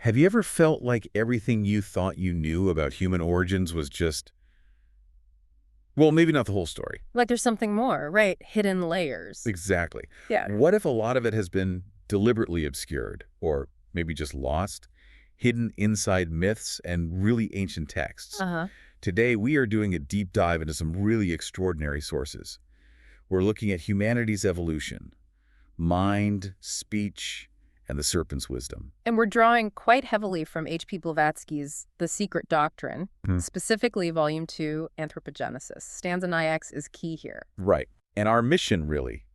Have you ever felt like everything you thought you knew about human origins was just, well, maybe not the whole story? Like there's something more, right? Hidden layers. Exactly. Yeah. What if a lot of it has been deliberately obscured, or maybe just lost, hidden inside myths and really ancient texts? Uh-huh. Today, we are doing a deep dive into some really extraordinary sources. We're looking at humanity's evolution, mind, speech, and the serpent's wisdom. And we're drawing quite heavily from H.P. Blavatsky's The Secret Doctrine, specifically Volume 2, Anthropogenesis. Stanza IX is key here. Right. And our mission, really,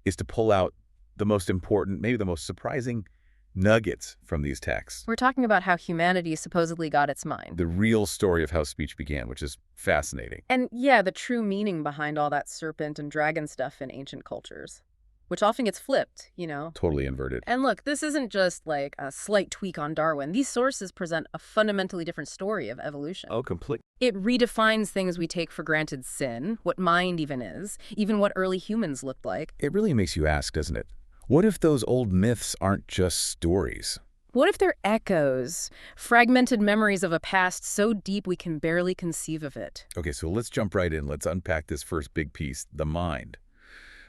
is to pull out the most important, maybe the most surprising nuggets from these texts. We're talking about how humanity supposedly got its mind. The real story of how speech began, which is fascinating. And yeah, the true meaning behind all that serpent and dragon stuff in ancient cultures, which often gets flipped, you know? Totally inverted. And look, this isn't just like a slight tweak on Darwin. These sources present a fundamentally different story of evolution. Oh, complete. It redefines things we take for granted: sin, what mind even is, even what early humans looked like. It really makes you ask, doesn't it? What if those old myths aren't just stories? What if they're echoes, fragmented memories of a past so deep we can barely conceive of it? Okay, so let's jump right in. Let's unpack this first big piece, the mind.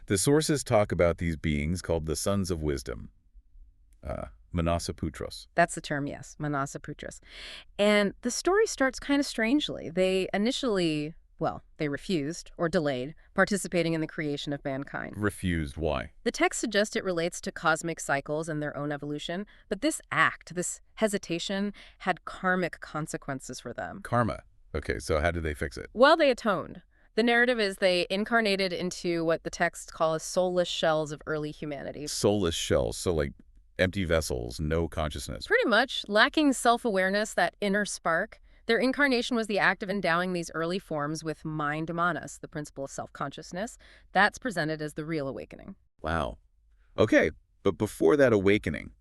The sources talk about these beings called the sons of wisdom, Manasaputros. That's the term, yes, Manasaputros. And the story starts kind of strangely. They initially, well, they refused, or delayed, participating in the creation of mankind. Refused, why? The text suggests it relates to cosmic cycles and their own evolution, but this act, this hesitation, had karmic consequences for them. Karma. Okay, so how did they fix it? Well, they atoned. The narrative is they incarnated into what the texts call as soulless shells of early humanity. Soulless shells, so like empty vessels, no consciousness. Pretty much, lacking self-awareness, that inner spark. Their incarnation was the act of endowing these early forms with mind manas, the principle of self-consciousness. That's presented as the real awakening. Wow. Okay, but before that awakening,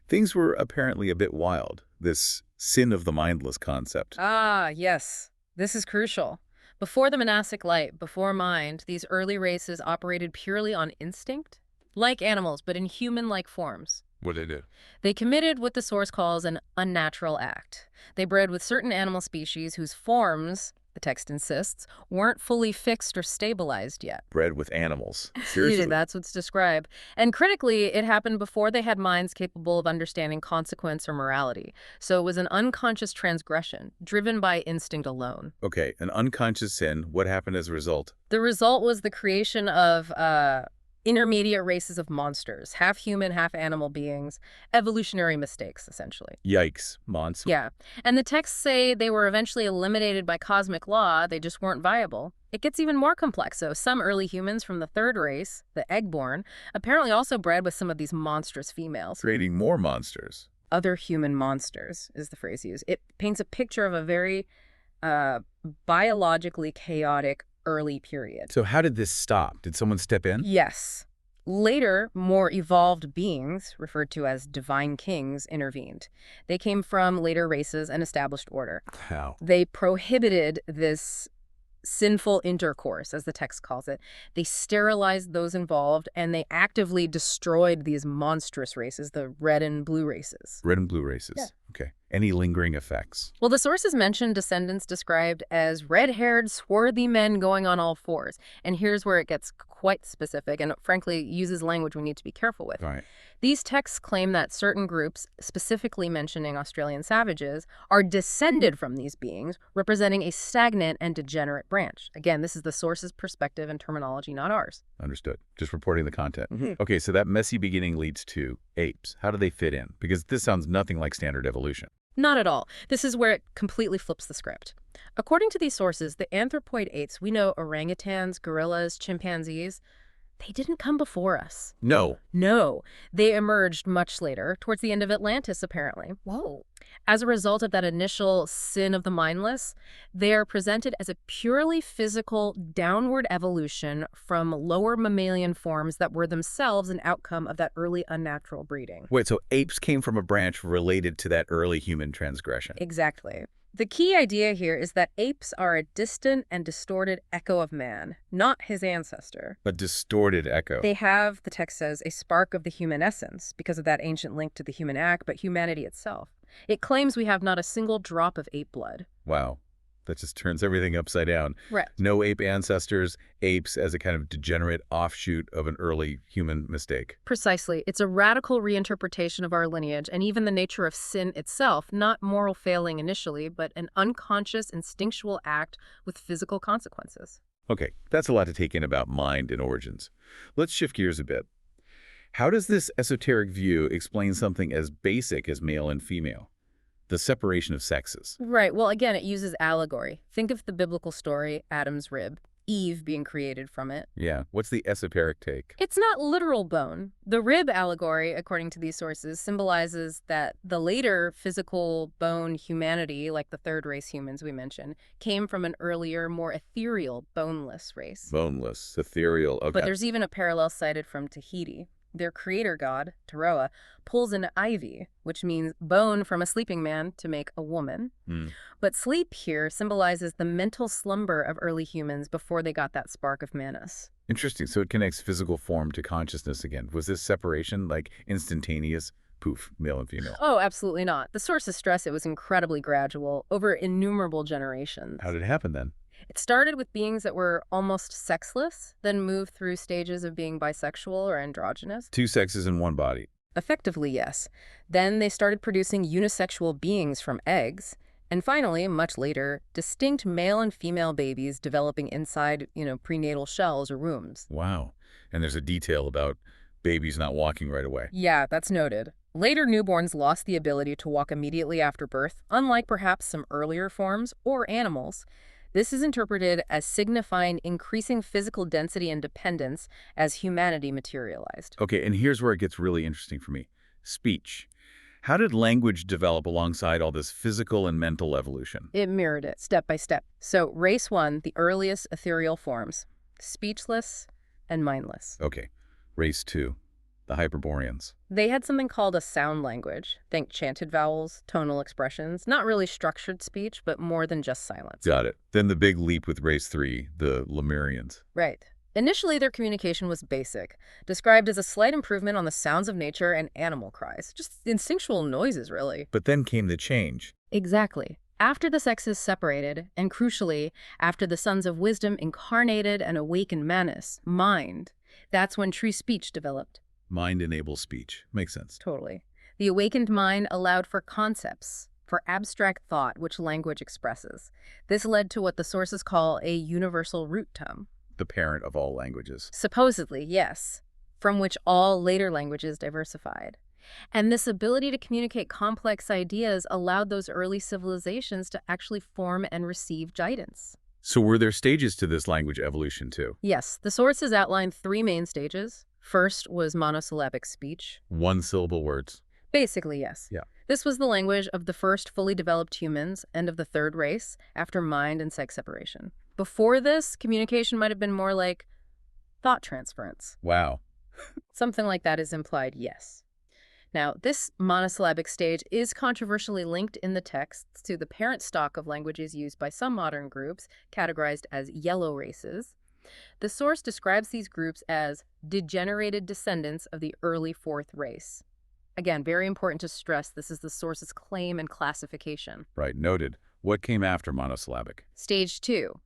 things were apparently a bit wild. This sin of the mindless concept. Ah, yes. This is crucial. Before the monastic light, before mind, these early races operated purely on instinct, like animals, but in human-like forms. What did they do? They committed what the source calls an unnatural act. They bred with certain animal species whose forms, the text insists, weren't fully fixed or stabilized yet. Bred with animals. Seriously? That's what's described. And critically, it happened before they had minds capable of understanding consequence or morality. So it was an unconscious transgression, driven by instinct alone. Okay, an unconscious sin. What happened as a result? The result was the creation of intermediate races of monsters, half human, half animal beings, evolutionary mistakes, essentially. Yikes, monster. Yeah, and the texts say they were eventually eliminated by cosmic law, they just weren't viable. It gets even more complex, so some early humans from the third race, the eggborn, apparently also bred with some of these monstrous females. Creating more monsters. Other human monsters is the phrase used. It paints a picture of a very biologically chaotic early period. So how did this stop? Did someone step in? Yes. Later, more evolved beings, referred to as divine kings, intervened. They came from later races and established order. How? They prohibited this sinful intercourse, as the text calls it. They sterilized those involved, and they actively destroyed these monstrous races, the red and blue races. Red and blue races. Yeah. Okay. Any lingering effects? Well, the sources mention descendants described as red-haired, swarthy men going on all fours. And here's where it gets quite specific and, frankly, uses language we need to be careful with. All right. These texts claim that certain groups, specifically mentioning Australian savages, are descended from these beings, representing a stagnant and degenerate branch. Again, this is the source's perspective and terminology, not ours. Understood. Just reporting the content. Okay, so that messy beginning leads to apes. How do they fit in? Because this sounds nothing like standard evolution. Not at all. This is where it completely flips the script. According to these sources, the anthropoid apes, we know orangutans, gorillas, chimpanzees, they didn't come before us. No. No. They emerged much later, towards the end of Atlantis, apparently. Whoa. As a result of that initial sin of the mindless, they are presented as a purely physical downward evolution from lower mammalian forms that were themselves an outcome of that early unnatural breeding. Wait, so apes came from a branch related to that early human transgression. Exactly. The key idea here is that apes are a distant and distorted echo of man, not his ancestor. A distorted echo. They have, the text says, a spark of the human essence because of that ancient link to the human act, but humanity itself. It claims we have not a single drop of ape blood. Wow. That just turns everything upside down. Right. No ape ancestors, apes as a kind of degenerate offshoot of an early human mistake. Precisely. It's a radical reinterpretation of our lineage and even the nature of sin itself, not moral failing initially, but an unconscious, instinctual act with physical consequences. Okay, that's a lot to take in about mind and origins. Let's shift gears a bit. How does this esoteric view explain something as basic as male and female? The separation of sexes. Right. Well, again, it uses allegory. Think of the biblical story, Adam's rib, Eve being created from it. Yeah, what's the esoteric take? It's not literal bone. The rib allegory, according to these sources, symbolizes that the later physical bone humanity, like the third race humans we mentioned, came from an earlier, more ethereal, boneless race. Boneless, ethereal, okay. But there's even a parallel cited from Tahiti. Their creator god, Taroa, pulls an ivy, which means bone from a sleeping man to make a woman. But sleep here symbolizes the mental slumber of early humans before they got that spark of manas. Interesting. So it connects physical form to consciousness again. Was this separation like instantaneous? Poof, male and female. Oh, absolutely not. The sources stress it was incredibly gradual, over innumerable generations. How did it happen then? It started with beings that were almost sexless, then moved through stages of being bisexual or androgynous. Two sexes in one body. Effectively, yes. Then they started producing unisexual beings from eggs. And finally, much later, distinct male and female babies developing inside, prenatal shells or wombs. Wow. And there's a detail about babies not walking right away. Yeah, that's noted. Later newborns lost the ability to walk immediately after birth, unlike perhaps some earlier forms or animals. This is interpreted as signifying increasing physical density and dependence as humanity materialized. Okay, and here's where it gets really interesting for me. Speech. How did language develop alongside all this physical and mental evolution? It mirrored it, step by step. So race one, the earliest ethereal forms, speechless and mindless. Okay, race two, the Hyperboreans. They had something called a sound language. Think chanted vowels, tonal expressions, not really structured speech, but more than just silence. Got it. Then the big leap with race three, the Lemurians. Right. Initially, their communication was basic, described as a slight improvement on the sounds of nature and animal cries. Just instinctual noises, really. But then came the change. Exactly. After the sexes separated, and crucially, after the sons of wisdom incarnated and awakened manas, mind, that's when true speech developed. Mind enables speech. Makes sense. Totally. The awakened mind allowed for concepts, for abstract thought, which language expresses. This led to what the sources call a universal root tongue. The parent of all languages. Supposedly, yes, from which all later languages diversified. And this ability to communicate complex ideas allowed those early civilizations to actually form and receive guidance. So were there stages to this language evolution too? Yes, the sources outline three main stages. First was monosyllabic speech. One-syllable words. Basically, yes. Yeah. This was the language of the first fully developed humans and of the third race after mind and sex separation. Before this, communication might have been more like thought transference. Wow. Something like that is implied, yes. Now, this monosyllabic stage is controversially linked in the texts to the parent stock of languages used by some modern groups, categorized as yellow races. The source describes these groups as degenerated descendants of the early fourth race. Again, very important to stress this is the source's claim and classification. Right, noted. What came after monosyllabic? Stage 2.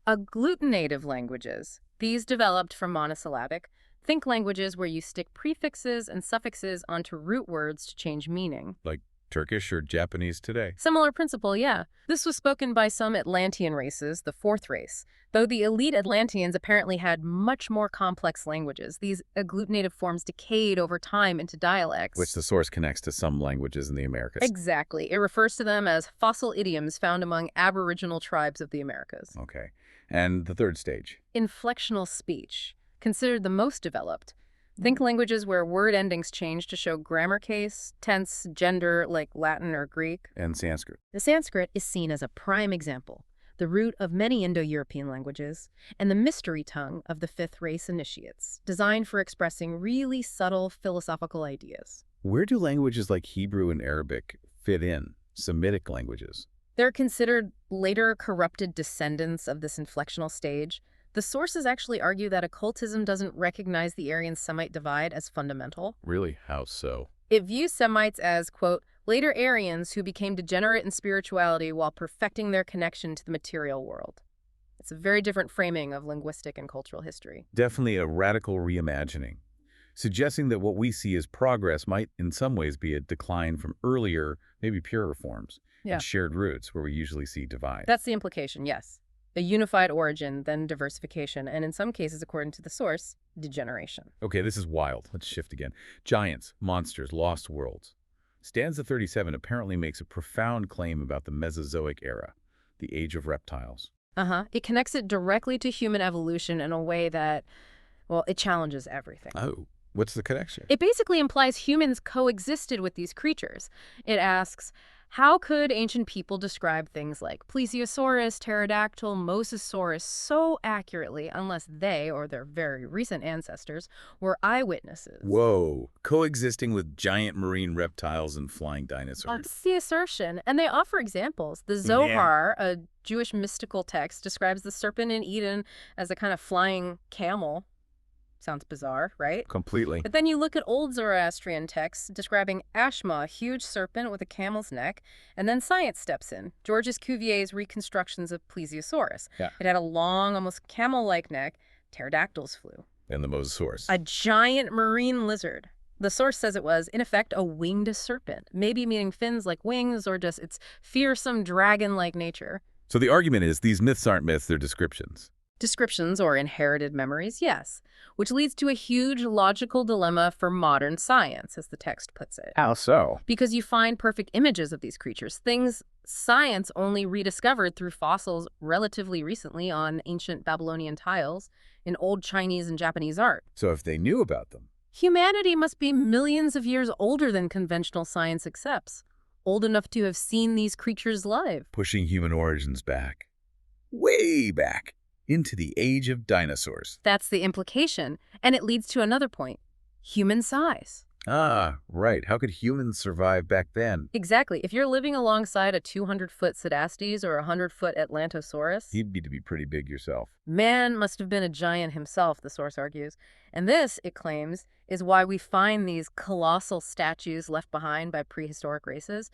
Agglutinative languages. These developed from monosyllabic. Think languages where you stick prefixes and suffixes onto root words to change meaning. Like Turkish or Japanese today? Similar principle, yeah. This was spoken by some Atlantean races, the fourth race. Though the elite Atlanteans apparently had much more complex languages, these agglutinative forms decayed over time into dialects. Which the source connects to some languages in the Americas. Exactly. It refers to them as fossil idioms found among Aboriginal tribes of the Americas. Okay. And the third stage? Inflectional speech, considered the most developed. Think languages where word endings change to show grammar case, tense, gender, like Latin or Greek. And Sanskrit. The Sanskrit is seen as a prime example, the root of many Indo-European languages, and the mystery tongue of the fifth race initiates, designed for expressing really subtle philosophical ideas. Where do languages like Hebrew and Arabic fit in? Semitic languages. They're considered later corrupted descendants of this inflectional stage. The sources actually argue that occultism doesn't recognize the Aryan-Semite divide as fundamental. Really? How so? It views Semites as, quote, Later Aryans who became degenerate in spirituality while perfecting their connection to the material world. It's a very different framing of linguistic and cultural history. Definitely a radical reimagining, suggesting that what we see as progress might in some ways be a decline from earlier, maybe purer forms, Yeah. and shared roots where we usually see divide. That's the implication, yes. A unified origin, then diversification, and in some cases, according to the source, degeneration. Okay, this is wild. Let's shift again. Giants, monsters, lost worlds. Stanza 37 apparently makes a profound claim about the Mesozoic era, the age of reptiles. It connects it directly to human evolution in a way that, well, it challenges everything. Oh, what's the connection? It basically implies humans coexisted with these creatures. It asks, how could ancient people describe things like plesiosaurus, pterodactyl, mosasaurus so accurately unless they, or their very recent ancestors, were eyewitnesses? Whoa, coexisting with giant marine reptiles and flying dinosaurs. That's the assertion, and they offer examples. The Zohar, a Jewish mystical text, describes the serpent in Eden as a kind of flying camel. Sounds bizarre, right? Completely. But then you look at old Zoroastrian texts describing Ashma, a huge serpent with a camel's neck, and then science steps in. Georges Cuvier's reconstructions of plesiosaurus. Yeah. It had a long, almost camel-like neck. Pterodactyls flew. And the mosasaurus. A giant marine lizard. The source says it was, in effect, a winged serpent, maybe meaning fins like wings or just its fearsome dragon-like nature. So the argument is these myths aren't myths, they're descriptions. Descriptions or inherited memories, yes, which leads to a huge logical dilemma for modern science, as the text puts it. How so? Because you find perfect images of these creatures, things science only rediscovered through fossils relatively recently on ancient Babylonian tiles, in old Chinese and Japanese art. So if they knew about them, Humanity must be millions of years older than conventional science accepts, old enough to have seen these creatures live. pushing human origins back, way back, into the age of dinosaurs. That's the implication, and it leads to another point: human size. Ah, right. How could humans survive back then? Exactly. If you're living alongside a 200-foot Cydastes or a 100-foot Atlantosaurus, You'd be to be pretty big yourself. man must have been a giant himself, the source argues. And this, it claims, is why we find these colossal statues left behind by prehistoric races.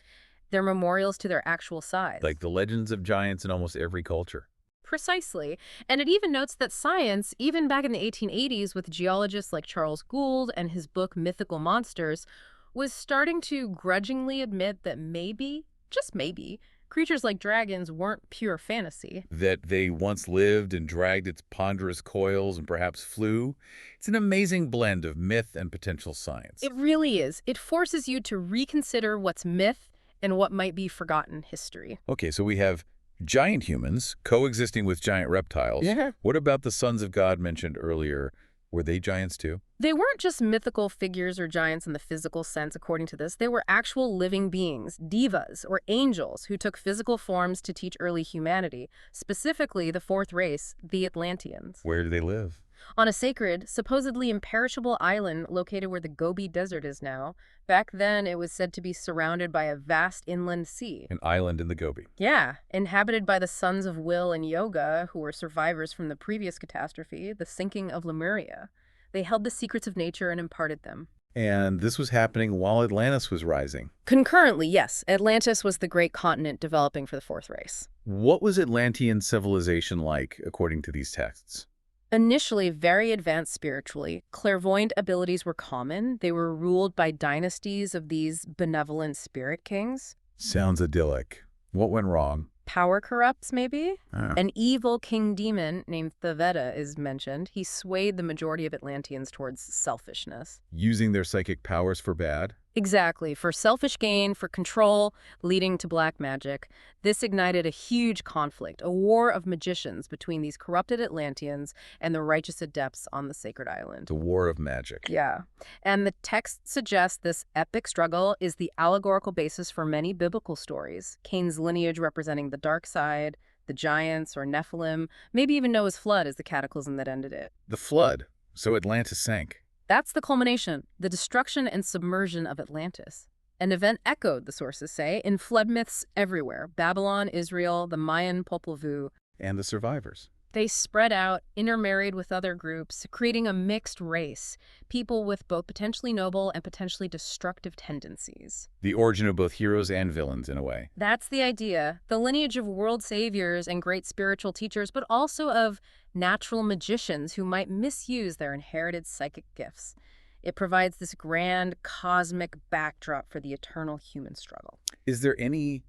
They're memorials to their actual size. Like the legends of giants in almost every culture. Precisely. And it even notes that science, even back in the 1880s with geologists like Charles Gould and his book Mythical Monsters, was starting to grudgingly admit that maybe, just maybe, creatures like dragons weren't pure fantasy. That they once lived and dragged its ponderous coils and perhaps flew. It's an amazing blend of myth and potential science. It really is. It forces you to reconsider what's myth and what might be forgotten history. Okay, so we have giant humans coexisting with giant reptiles. Yeah. What about the sons of God mentioned earlier? Were they giants too? They weren't just mythical figures or giants in the physical sense, according to this. They were actual living beings, divas, or angels, who took physical forms to teach early humanity, specifically the fourth race, the Atlanteans. Where do they live? On a sacred, supposedly imperishable island located where the Gobi Desert is now. Back then, it was said to be surrounded by a vast inland sea. An island in the Gobi. Yeah, inhabited by the sons of Will and Yoga, who were survivors from the previous catastrophe, the sinking of Lemuria. They held the secrets of nature and imparted them. And this was happening while Atlantis was rising. Concurrently, yes, Atlantis was the great continent developing for the fourth race. What was Atlantean civilization like, according to these texts? Initially very advanced spiritually, clairvoyant abilities were common. They were ruled by dynasties of these benevolent spirit kings. Sounds idyllic. What went wrong? Power corrupts, maybe? Ah. An evil king demon named Theveda is mentioned. He swayed the majority of Atlanteans towards selfishness. Using their psychic powers for bad? Exactly, for selfish gain, for control, leading to black magic. This ignited a huge conflict, a war of magicians between these corrupted Atlanteans and the righteous adepts on the sacred island. The War of Magic. Yeah, and the text suggests this epic struggle is the allegorical basis for many biblical stories. Cain's lineage representing the dark side, the giants or Nephilim, maybe even Noah's flood as the cataclysm that ended it. The Flood. So Atlantis sank. That's the culmination, the destruction and submersion of Atlantis. An event echoed, the sources say, in flood myths everywhere. Babylon, Israel, the Mayan Popol Vuh. And the survivors. They spread out, intermarried with other groups, creating a mixed race, people with both potentially noble and potentially destructive tendencies. The origin of both heroes and villains, in a way. That's the idea. The lineage of world saviors and great spiritual teachers, but also of natural magicians who might misuse their inherited psychic gifts. It provides this grand cosmic backdrop for the eternal human struggle. Is there any,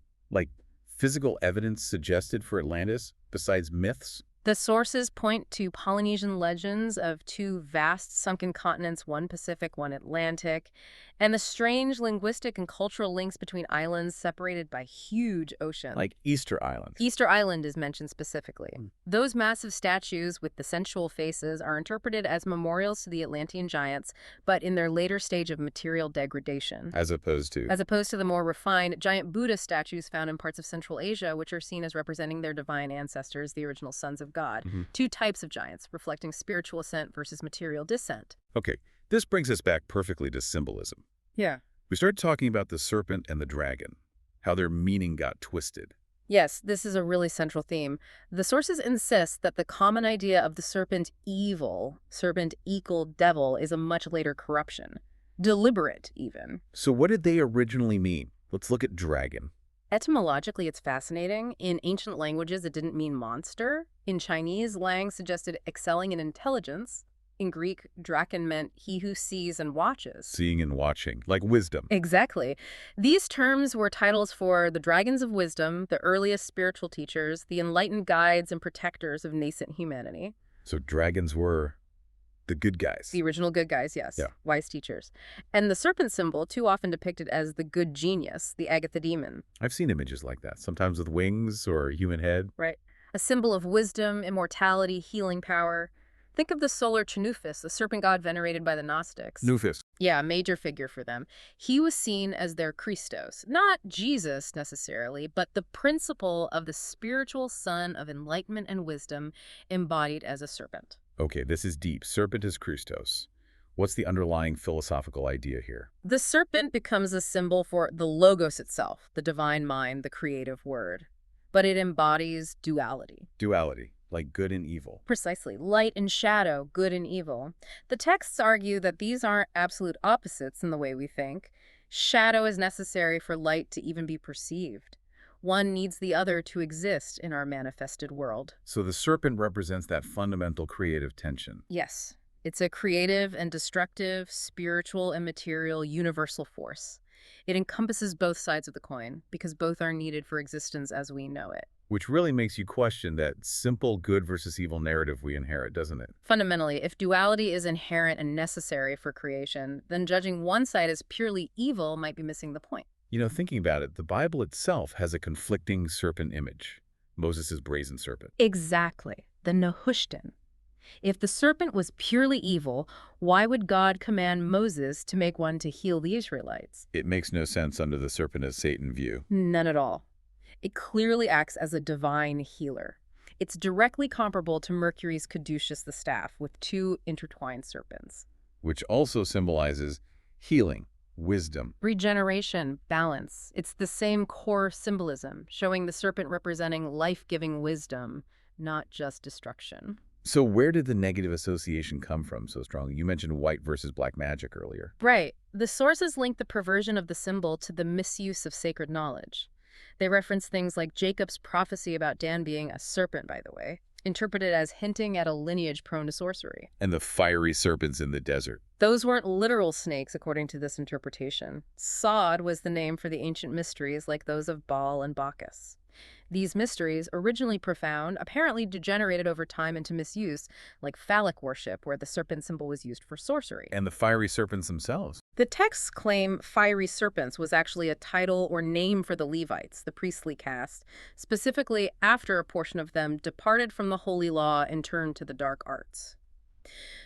physical evidence suggested for Atlantis besides myths? The sources point to Polynesian legends of two vast sunken continents, one Pacific, one Atlantic, and the strange linguistic and cultural links between islands separated by huge oceans. Like Easter Island. Easter Island is mentioned specifically. Those massive statues with the sensual faces are interpreted as memorials to the Atlantean giants, but in their later stage of material degradation. As opposed to the more refined giant Buddha statues found in parts of Central Asia, which are seen as representing their divine ancestors, the original sons of God. Two types of giants, reflecting spiritual ascent versus material descent. Okay, this brings us back perfectly to symbolism. Yeah. We started talking about the serpent and the dragon, how their meaning got twisted. Yes, this is a really central theme. The sources insist that the common idea of the serpent evil, serpent equal devil, is a much later corruption. Deliberate, even. So what did they originally mean? Let's look at dragon. Etymologically, it's fascinating. In ancient languages, it didn't mean monster. In Chinese, Lang suggested excelling in intelligence. In Greek, draken meant he who sees and watches. Seeing and watching, like wisdom. Exactly. These terms were titles for the dragons of wisdom, the earliest spiritual teachers, the enlightened guides and protectors of nascent humanity. So dragons were the good guys. The original good guys, yes. Yeah. Wise teachers. And the serpent symbol, too often depicted as the good genius, the Agatha demon. I've seen images like that, sometimes with wings or a human head. Right. A symbol of wisdom, immortality, healing power. Think of the solar Chnufis, the serpent god venerated by the Gnostics. Nufus. Yeah, a major figure for them. He was seen as their Christos, not Jesus necessarily, but the principle of the spiritual son of enlightenment and wisdom embodied as a serpent. Okay, this is deep. Serpent is Christos. What's the underlying philosophical idea here? The serpent becomes a symbol for the logos itself, the divine mind, the creative word. But it embodies duality. Duality, like good and evil. Precisely. Light and shadow, good and evil. The texts argue that these aren't absolute opposites in the way we think. Shadow is necessary for light to even be perceived. One needs the other to exist in our manifested world. So the serpent represents that fundamental creative tension. Yes. It's a creative and destructive, spiritual and material universal force. It encompasses both sides of the coin, because both are needed for existence as we know it. Which really makes you question that simple good versus evil narrative we inherit, doesn't it? Fundamentally, if duality is inherent and necessary for creation, then judging one side as purely evil might be missing the point. You know, thinking about it, the Bible itself has a conflicting serpent image. Moses' brazen serpent. Exactly. The Nehushtan. If the serpent was purely evil, why would God command Moses to make one to heal the Israelites? It makes no sense under the serpent as Satan view. None at all. It clearly acts as a divine healer. It's directly comparable to Mercury's caduceus, the staff, with two intertwined serpents. Which also symbolizes healing, wisdom. Regeneration, balance. It's the same core symbolism, showing the serpent representing life-giving wisdom, not just destruction. So where did the negative association come from so strongly? You mentioned white versus black magic earlier. Right. The sources link the perversion of the symbol to the misuse of sacred knowledge. They reference things like Jacob's prophecy about Dan being a serpent, by the way, interpreted as hinting at a lineage prone to sorcery. And the fiery serpents in the desert. Those weren't literal snakes, according to this interpretation. Sod was the name for the ancient mysteries like those of Baal and Bacchus. These mysteries, originally profound, apparently degenerated over time into misuse, like phallic worship, where the serpent symbol was used for sorcery. And the fiery serpents themselves. The texts claim fiery serpents was actually a title or name for the Levites, the priestly caste, specifically after a portion of them departed from the holy law and turned to the dark arts.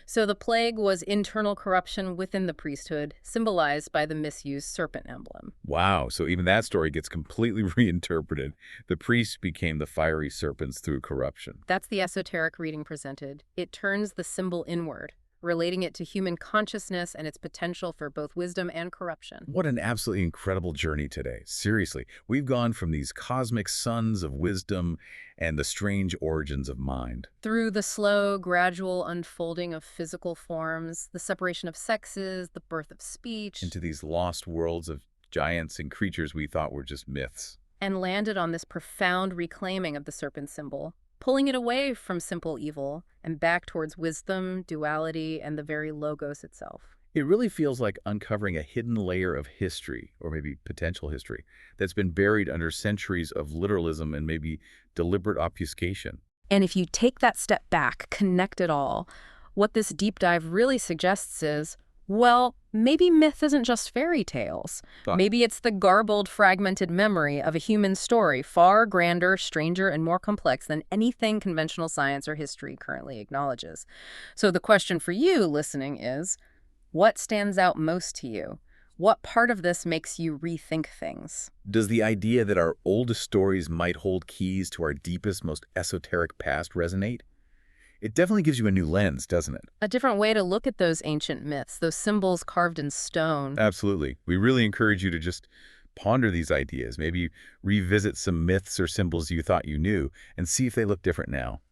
So the plague was internal corruption within the priesthood, symbolized by the misused serpent emblem. Wow, so even that story gets completely reinterpreted. The priests became the fiery serpents through corruption. That's the esoteric reading presented. It turns the symbol inward, relating it to human consciousness and its potential for both wisdom and corruption. What an absolutely incredible journey today. Seriously, we've gone from these cosmic suns of wisdom and the strange origins of mind. Through the slow, gradual unfolding of physical forms, the separation of sexes, the birth of speech, Into these lost worlds of giants and creatures we thought were just myths. and landed on this profound reclaiming of the serpent symbol, pulling it away from simple evil and back towards wisdom, duality, and the very logos itself. It really feels like uncovering a hidden layer of history, or maybe potential history, that's been buried under centuries of literalism and maybe deliberate obfuscation. And if you take that step back, connect it all, what this deep dive really suggests is, well, maybe myth isn't just fairy tales. Thought. Maybe it's the garbled, fragmented memory of a human story, far grander, stranger, and more complex than anything conventional science or history currently acknowledges. So the question for you listening is, what stands out most to you? What part of this makes you rethink things? Does the idea that our oldest stories might hold keys to our deepest, most esoteric past resonate? It definitely gives you a new lens, doesn't it? A different way to look at those ancient myths, those symbols carved in stone. Absolutely. We really encourage you to just ponder these ideas, maybe revisit some myths or symbols you thought you knew, and see if they look different now.